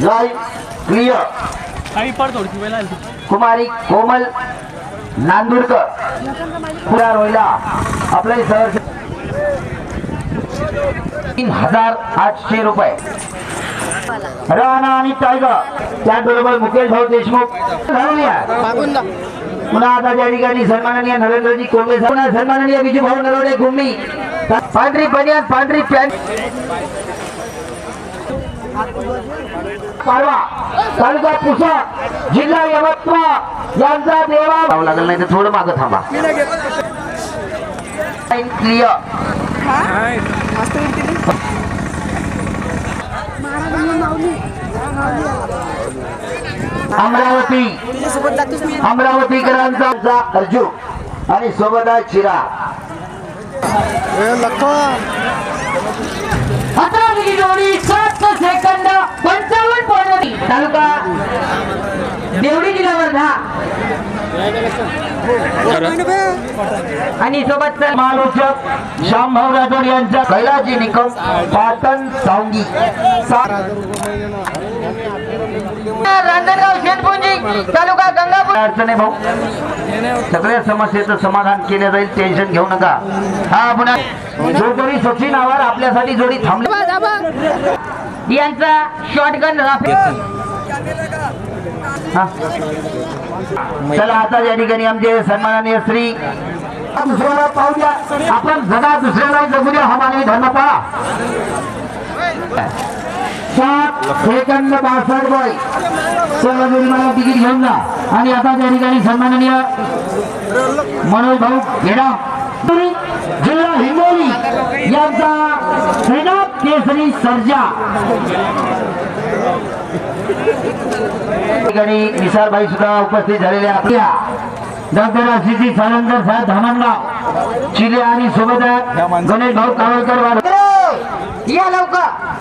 live clear काही पड थोडी वेळ कुमारी कोमल नांदुरकर पुरा रोयला आपले सर 3800 रुपये राणा आणि टायगर त्याचबरोबर मुकेश भाऊ देशमुख पुन्हा आता त्या ठिकाणी सन्माननीय नरेंद्रजी कोंबे सन्माननीय विजू भाऊ नरोडे गुम्मी पांढरी बनियान पांढरी पॅन्ट पाडवा तालुका पुसद जिल्हा यवतमाळ यांचा देवा लागेल नाही तर थोडं मागं थांबा क्लियर अमरावतीकरांचा अर्जुन आणि सोबत आहे चिरा जोडी 7 सेकंद 55 पॉइंट तालुका देवडी जिल्हा वर्धा आणि सोबत महालोचक श्यामभाऊ राठोड यांचा कैलाजी निकम पाटण सावंगी रांजणगाव शेतपुंजी तालुका गंगापूर अडचणी भाऊ सगळ्या समस्येचं समाधान केलं जाईल टेन्शन घेऊ नका हा पुन्हा जो कोणी सचिन आवार आपल्यासाठी जोडी थांबले यांचा शॉटगन चला आता या ठिकाणी आमचे सन्माननीय श्री दुसऱ्याला पाहूया आपण जगा दुसऱ्याला जगूया हा मानवी धर्म पहा 7 सेकंद 62 बाय सर्व जोडीमाला तिकीट घेऊन जा आणि आता त्या ठिकाणी सन्माननीय मनोज भाऊ घेडा जिल्हा हिंगोली यांचा श्रीनाथ केसरी सर्जा ठिकाणी निसारबाई सुद्धा उपस्थित झालेल्या आपल्या डॉक्टर आशिषी सानंदर साहेब धामणगाव चिले आणि सोबत गणेश भाऊ कावळकर या लवकर